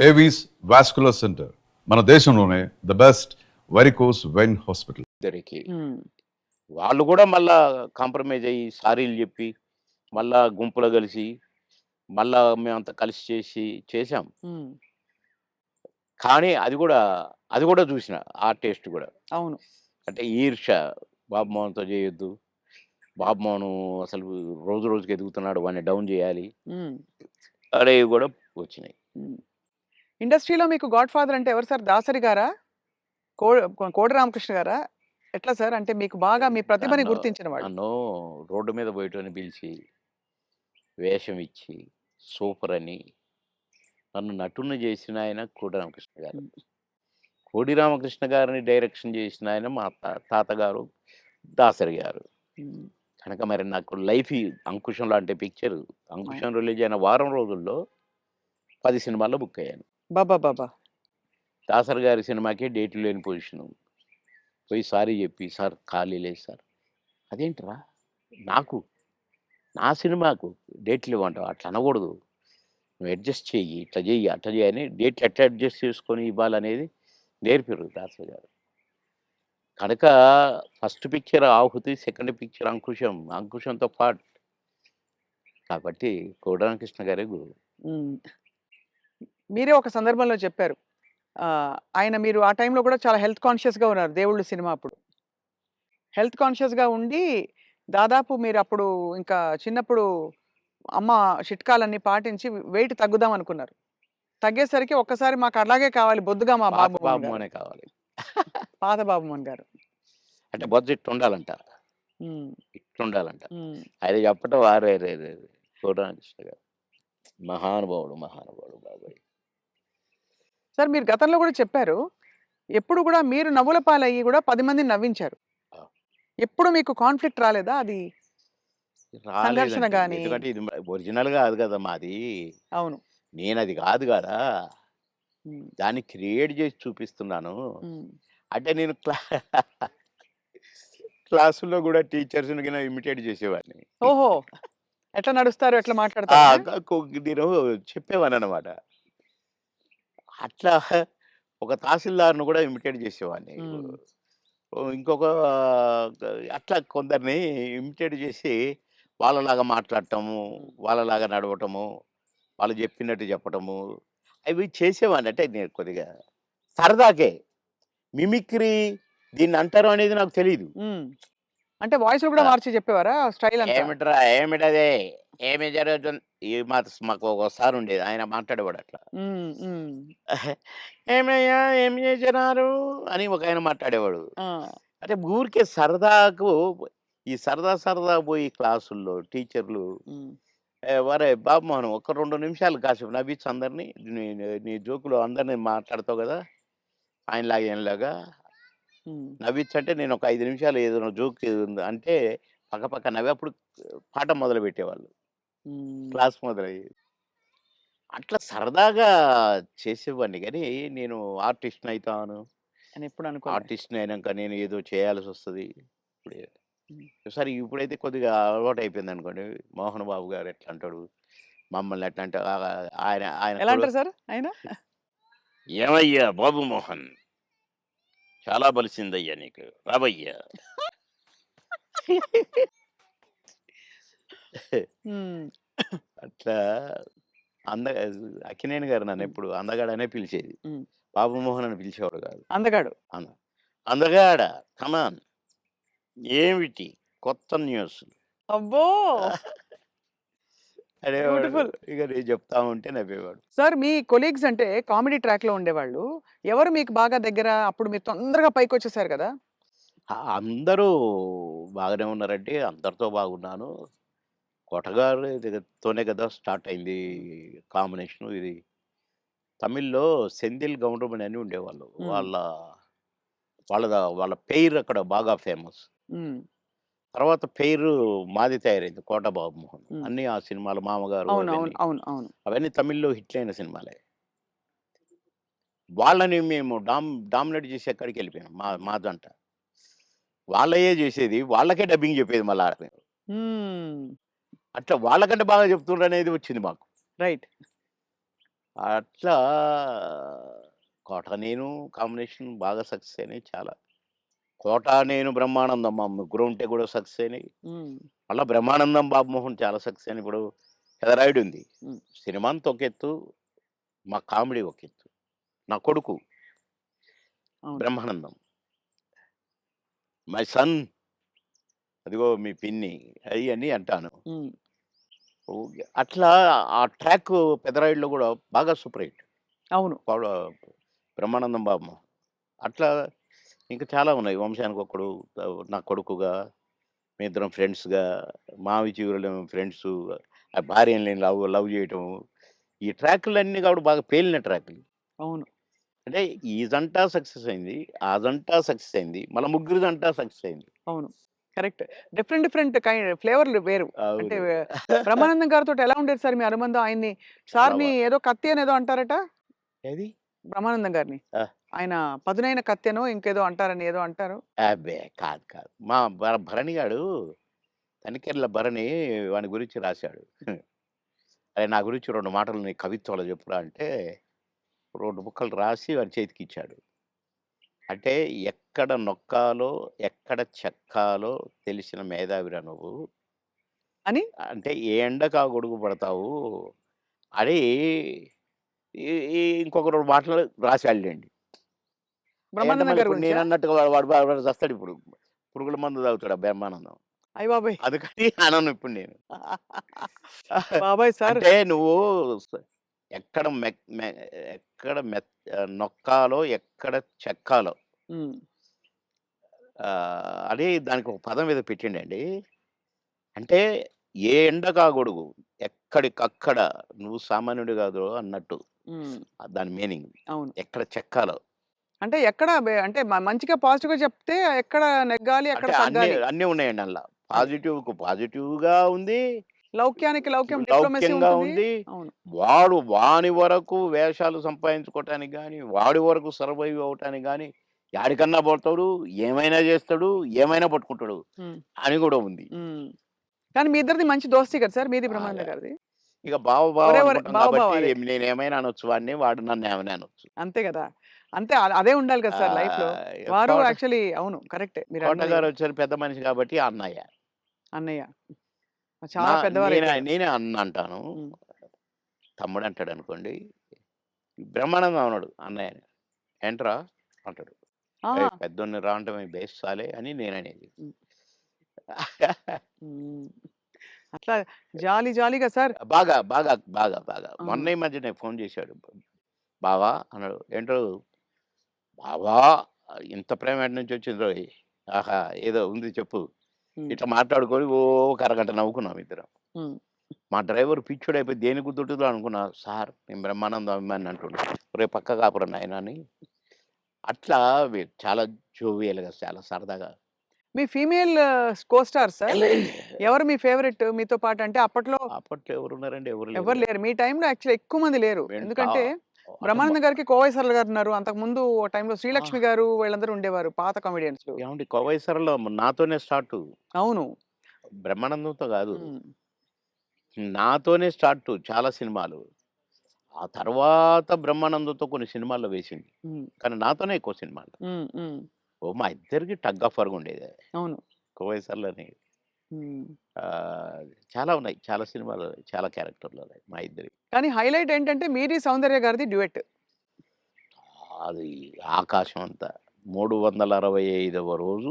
Avis vascular centre మన దేశంలోనే the best varicose vein hospital. ఇద్దరికి హ్మ్. వాళ్ళు కూడా మళ్ళా కాంప్రమైజ్ అయ్యి సారీలు చెప్పి మళ్ళా గుంపులో కలిసి మళ్ళా మేమంతా కలిసి చేసాం. హ్మ్. కానీ అది కూడా చూసిన ఆ టేస్ట్ కూడా అవును. అంటే ఈర్ష్య. బాబు మోహన్తో చేయొద్దు, బాబు మోహన్ అసలు రోజు రోజుకి ఎదుగుతున్నాడు, వాడిని డౌన్ చేయాలి హ్మ్. అనేవి కూడా వచ్చినాయి. హ్మ్. ఇండస్ట్రీలో మీకు గాడ్ ఫాదర్ అంటే ఎవరు సార్? దాసరి గారా? కో కోడి రామకృష్ణ గారా? ఎట్లా సార్? అంటే మీకు బాగా మీ ప్రతిభని నన్ను గుర్తించిన వాళ్ళు. నన్ను రోడ్డు మీద పోయేటోని పిలిచి వేషం ఇచ్చి సూపర్ అని నన్ను నటుని చేసిన ఆయన కోడి రామకృష్ణ గారు. హ్మ్. కోడి రామకృష్ణ గారిని డైరెక్షన్ చేసిన ఆయన మా తాతగారు దాసరి గారు. హ్మ్. కనుక మరి నాకు లైఫ్ ఈ అంకుశం లాంటి పిక్చర్. అవును. అంకుశం రిలీజ్ అయిన వారం రోజుల్లో 10 సినిమాల్లో బుక్ అయ్యాను. అబ్బబ్బబ్బా! దాసరి గారి సినిమాకే డేట్లు లేని పొజిషను. పోయి సారీ చెప్పి, "సార్ ఖాళీ లేదు సార్." "అదేంట్రా నాకు నా సినిమాకు డేట్లు ఇవ్వంటావా? అట్లా అనకూడదు. నువ్వు అడ్జస్ట్ చెయ్యి, ఇట్లా చెయ్యి, అట్లా చెయ్యి" అని డేట్లు ఎట్లా అడ్జస్ట్ చేసుకొని ఇవ్వాలనేది నేర్పారు దాసరి గారు. కనుక ఫస్ట్ పిక్చర్ 'ఆహుతి', సెకండ్ పిక్చర్ 'అంకుశం'. అంకుశంతో పాటు కాబట్టి కోడి రామకృష్ణ గారే గురువు. హ్మ్. మీరే ఒక సందర్భంలో చెప్పారు. ఆయన మీరు ఆ టైంలో కూడా చాలా హెల్త్ కాన్షియస్‌గా ఉన్నారు 'దేవుళ్ళు' సినిమా అప్పుడు. హెల్త్ కాన్షియస్‌గా ఉండి దాదాపు మీరప్పుడు ఇంకా చిన్నప్పుడు అమ్మ చిట్కాలన్నీ పాటించి వెయిట్ తగ్గుదాం అనుకున్నారు. తగ్గేసరికి ఒక్కసారి మాకు అలాగే కావాలి బొద్దుగా మా పాత బాబు బాబు మోహన్ గారు. మోనే కావాలి. పాత బాబు మోహన్ గారు. అంటే బొజ్జ ఇట్టుండాలంట. హ్మ్. ఇట్లుండాలంట. హ్మ్. ఆయన చెప్పటం అరెరెరెరే! కోడి రామకృష్ణ గారు. మహానుభావుడు, మహానుభావుడు బాబోయ్! సార్ మీరు గతంలో కూడా చెప్పారు. ఎప్పుడు కూడా మీరు నవ్వుల పాలయ్యి కూడా 10 మందిని నవ్వించారు. ఆ! ఎప్పుడు మీకు కాన్‌ఫ్లిక్ట్ రాలేదా? అది సంఘర్షణ రాలేదండి. గాని ఎందుకంటే ఇది ఒరిజినల్ కాదు కదా మాది. అవును. నేనది కాదు గదా! హ్మ్. దాన్ని క్రియేట్ చేసి చూపిస్తున్నాను. హ్మ్. అంటే నేను క్లాసుల్లో గూడా టీచర్స్‌ని గిన ఇమిటేట్ చేసేవాడిని. ఓహో! ఎట్లా నడుస్తారు? ఎట్లా ఆ! మాట్లాడతారనా? నేను చెప్పేవాడిననమాట. అట్లా ఒక తహసీల్దార్‌ని గూడా ఇమిటేట్ చేసేవాడిని. హ్మ్. ఇంకొక అట్లా కొందరిని ఇమిటేట్ చేసి వాళ్ళలాగా మాట్లాడటము, హ్మ్. వాళ్ళలాగా నడవటము, వాళ్ళు చెప్పినట్టు చెప్పటము, అవి చేసేవాడిని. అంటే నేను కొద్దిగా సరదాకే. మిమిక్రీ దీన్నంటారు అనేది నాకు తెలీదు. హ్మ్. అంటే వాయిస్‌లు కూడా ఆ! మార్చి చెప్పేవారా? స్టైల్ అంతా? "ఏమిట్రా ఏమిటది? ఏమి జరుగుతుంది?" మాకు ఒక సారుండేది. ఆయన మాట్లాడేవాడు అట్లా. హ్మ్. హ్మ్. "ఏమయ్యా ఏం చేసినారు?" అని ఒకాయన మాట్లాడేవాడు. ఆ! అంటే ఊరికే సరదాకు ఈ సరదా సరదా పోయి క్లాసుల్లో టీచర్లు హ్మ్. "ఒరేయ్ బాబు మోహన్ ఒక 2 నిమిషాలు కాసేపు నవ్వించు అందరిని. నీ నీ జోకులు అందరిని మాట్లాడతావు గదా! ఆయనలాగా ఈయనలాగా హ్మ్. నవ్వించంటే" నేను ఒక 5 నిమిషాలు ఏదైనా జోక్ అంటే పక్కపక్క నవ్వి అప్పుడు పాఠం మొదలుపెట్టేవాళ్ళు. హ్మ్. క్లాస్ మొదలయ్యేది. అట్లా సరదాగా చేసేవాడిని గానీ, నేను ఆర్టిస్ట్‌ని అయితాను. అని ఎప్పుడు అనుకోలే. ఆర్టిస్ట్‌ని అయినంక నేను ఏదో చేయాల్సొస్తది. ఇప్పుడే హ్మ్. సరే ఇప్పుడైతే కొద్దిగా అలవాటయిపోయిందనుకోండి. మోహన్ బాబు గారు ఎట్లా అంటాడు, మమ్మల్ని ఎట్లా అంటే ఆయన ఆయన ఎలా అంటారు సార్ ఆయన? "ఏమయ్యా బాబు మోహన్! చాలా బలిసిందయ్యా నీకు. రావయ్యా!" హ్మ్. అట్లా అంద అక్కినేని గారు హ్మ్. నన్నెప్పుడు అందగాడనే పిలిచేది. హ్మ్. బాబు మోహన్ అని పిలిచేవాడు కాదు. అందగాడు. అంద అందగాడ కమాన్ ఏమిటి కొత్త న్యూస్ అబ్బో! అనేవాడు. బ్యూటిఫుల్. ఇక నేను చెప్తా ఉంటే నవ్వేవాడు. సార్ మీ కొలీగ్స్ అంటే కామెడీ ట్రాక్‌లో ఉండేవాళ్ళు. ఎవరు మీకు బాగా దగ్గర? అప్పుడు మీరు తొందరగా పైకొచ్చేసారు కదా! అందరూ బాగానే ఉన్నారండి. అందరితో బాగున్నాను. కొటగారి దగ్గరతోనే కదా స్టార్ట్ అయింది హ్మ్. కాంబినేషను ఇది. తమిళ్‌లో సెంధిల్ గౌండమణి అని ఉండేవాళ్ళు. హ్మ్. వాళ్ళ పెయిర్ అక్కడ బాగా ఫేమస్. హ్మ్. తర్వాత పెయిరు మాది తయారైంది 'కోట బాబుమోహన్.' హ్మ్. అన్నీ ఆ సినిమాలు 'మామగారు' అవును. అవును. అవన్నీ. అవును. అవును. అవన్నీ తమిళ్‌లో హిట్లయిన సినిమాలే. వాళ్ళని మేము డామినేట్ చేసి ఎక్కడికెళ్ళిపోయాం మా జంట. వాళ్ళయ్యే చేసేది. వాళ్ళకే డబ్బింగ్ చెప్పేది మళ్ళా మేము. హ్మ్. అట్లా వాళ్ళకంటే బాగా చెప్తుండ్రనేది వచ్చింది మాకు. రైట్. అట్లా 'కోట నేను' కాంబినేషన్ బాగా సక్సెస్ అయినాయి చాలా. 'కోట నేను', 'బ్రహ్మానందం' మా ముగ్గురు ఉంటే కూడా సక్సెస్ అయినాయి. హ్మ్. మళ్ళా 'బ్రహ్మానందం', 'బాబుమోహన్' చాలా సక్సెస్ అయినాయి. ఇప్పుడు 'పెదరాయుడు' ఉంది. హ్మ్. సినిమా అంతా ఒక ఎత్తు, మా కామెడీ ఒక ఎత్తు. నా కొడుకు అవును. 'బ్రహ్మానందం', 'మై సన్' అదిగో మీ పిన్ని అయన్నీ అంటాను. హ్మ్. అట్లా ఆ ట్రాక్ 'పెదరాయుడులో' కూడా బాగా సూపర్ హిట్. అవును. పౌడ 'బ్రహ్మానందం', 'బాబుమోహన్' అట్లా ఇంకా చాలా ఉన్నాయి. 'వంశానికొక్కడు', 'నా కొడుకుగా', మేమిద్దరం ఫ్రెండ్స్‌గా, 'మావి చిగురులేమో' ఫ్రెండ్సు, ఆ భార్యని నేను లవ్ చేయటం. ఈ ట్రాకులన్నీ కూడా బాగా పేలిన ట్రాకులు. అవును. అంటే ఈ జంట సక్సెస్ అయింది. ఆ జంట సక్సెస్ అయింది. మళ్ళా ముగ్గురి జంట సక్సెస్ అయింది. అవును. కరెక్ట్. డిఫరెంట్ డిఫరెంట్ ఫ్లేవర్‌లు వేరు. అంటే అవును. బ్రహ్మానందం గారితోటి ఎలా ఉండేది సార్ మీ అనుబంధం? ఆయన్ని చాలా సార్‌ని ఏదో కత్తి అనేదో అంటారట? ఏది? బ్రహ్మానందం గారిని. ఆ! ఆయన పదునైన కత్తెనో ఇంకేదో అంటారని ఏదో అంటారు. అబ్బే! కాదు, కాదు. మా భరణి గాడు, తనికెళ్ళ భరణి వాని గురించి రాశాడు. "అరేయ్! నా గురించి 2 మాటలు నీ కవిత్వంలో చెప్పురా" అంటే 2 ముక్కలు రాసి వాని చేతికిచ్చాడు. అంటే ఎక్కడ నొక్కాలో, ఎక్కడ చెక్కాలో తెలిసిన మేధావిరా నువ్వు. అని అంటే ఏ ఎండకు ఆ గొడుగు పడతావు అని ఈ ఈ ఇంకొక 2 మాటలు రాసాడులెండి. అయంటే బ్రహ్మానందం మళ్ళీ గారి ఇప్పుడు గురించా? నేనన్నట్టుగా వాడు చస్తాడిప్పుడు. పురుగుల మందు తాగుతాడు ఆ బ్రహ్మానందం. అయ్య బాబోయ్! అందుకని అనను ఇప్పుడు నేను. బాబోయ్! సార్. అంటే నువ్వు స ఎక్కడ మెక్ మె ఎక్కడ నొక్కాలో, ఎక్కడ చెక్కాలో హ్మ్. అని దానికి ఒక పదం ఏదో పెట్టిండండి. అంటే ఏ ఎండకా గొడుగు, ఎక్కడికక్కడ నువ్వు సామాన్యుడు కాదు అన్నట్టు. హ్మ్. దాని మీనింగ్. అవును. ఎక్కడ చెక్కాలో. అంటే ఎక్కడ అంటే మంచిగా పాజిటివ్‌గా చెప్తే ఎక్కడ నెగ్గాలి, ఎక్కడ అంటే అన్నీ తగ్గాలి. అన్నీ ఉన్నాయండి అందుల. అది. పాజిటివ్‌కు పాజిటివ్‌గా ఉంది. లౌక్యానికి లౌక్యం డిప్లొమసీ లౌక్యంగా ఉంటుంది. ఉంది. అవును. వాని వరకు వేషాలు సంపాదించుకోవటానికి గాని, వాడి వరకు సర్వైవ్ అవ్వటానికి గాని, యాడికన్నా పోతాడు, ఏమైనా చేస్తాడు, ఏమైనా పట్టుకుంటాడు హ్మ్. అని కూడా ఉంది. హ్మ్. కానీ మీ ఇద్దరిది మంచి దోస్తీ కదా సార్! మీది బాగా. బ్రహ్మానందం గారిది. ఇక బావ బావ ఒరే! ఒరే! అనుకుంటాం బావ బావ కాబట్టి అదే. నేనేమైనా అనొచ్చు వాడిని, వాడు నన్నేమైనా అనొచ్చు. అంతే గదా! అంతే అదే ఉండాలి కదా సార్ లైఫ్‌లో. వారు కోట యాక్చువల్లీ అవును. కరెక్టే కోట మీరన్నది. గారొచ్చారు పెద్ద మనిషి కాబట్టి అన్నయ్య. అన్నయ్య. నా చాలా పెద్దవారైపోయారు. నేనే అన్న అంటాను. హ్మ్. తమ్ముడంటాడనుకోండి. బ్రహ్మానందం అనడు అన్నయ్యని. "ఏంట్రా" అంటాడు. ఆహా! "ఏయ్! పెద్దోడిని రా అంటే బేస్ సాలే" అని నేననేది. హ్మ్. హ్మ్. అట్లా జాలీ జాలీగా సార్. బాగా, బాగా, బాగా, బాగా. ఆ! మొన్న ఈ మధ్యనే ఫోన్ చేశాడు. "బావా" అన్నాడు. "ఏంటో బావా ఇంత ప్రేమ ఎటు నుంచొచ్చిందోయ్! ఆహా! ఏదో ఉంది చెప్పు." హ్మ్. ఇట్లా మాట్లాడుకొని ఓ ఒక అరగంట నవ్వుకున్నాం ఇద్దరం. హ్మ్. మా డ్రైవర్ పిచ్చోడైపోయి దేనికి గుద్దుతుందో అనుకున్నా. సార్ నేను బ్రహ్మానందం అభిమానిని అంటుండు. ఒరేయ్ పక్క కాపురా నాయనా అని. అట్లా చాలా జోవియల్‌గా చాలా సరదాగా. మీ ఫీమేల్ కో స్టార్ సార్? ఎవరు మీ ఫేవరెట్ మీతో పాటు? అంటే అప్పట్లో అప్పట్లో ఎవరున్నారండి? ఎవరు లేరు. ఎవరు లేరు. మీ టైమ్‌లో యాక్చువల్లీ ఎక్కువ మంది లేరు. వెంట ఎందుకంటే అంటే బ్రహ్మానందం గారికి కోవై సరళ గారున్నారు. అంతకుముందు ఓ టైమ్‌లో ఆ! శ్రీలక్ష్మి గారు వీళ్ళందరూ ఉండేవారు పాత కామెడియన్స్‌లు. ఏవండీ 'కోవైసరలో' నాతోనే స్టార్టు. అవును. బ్రహ్మానందంతో గాదు. హ్మ్. నాతోనే స్టార్టు చాలా సినిమాలు. ఆ తర్వాత బ్రహ్మానందంతో కొన్ని సినిమాల్లో వేసింది. హ్మ్. కానీ నాతోనే ఎక్కువ సినిమాలు. హ్మ్. హ్మ్. మా ఇద్దరికి టగ్ ఆఫ్ వార్‌గా ఉండేది. అవును. 'కోవైసర్‌లోని' హ్మ్. చాలా ఉన్నాయి. చాలా సినిమాలు, చాలా క్యారెక్టర్‌లున్నాయి మా ఇద్దరివి. కానీ హైలైట్ ఏంటంటే మీది సౌందర్య గారిది డ్యూయెట్. అది ఆకాశం అంత. 365వ రోజు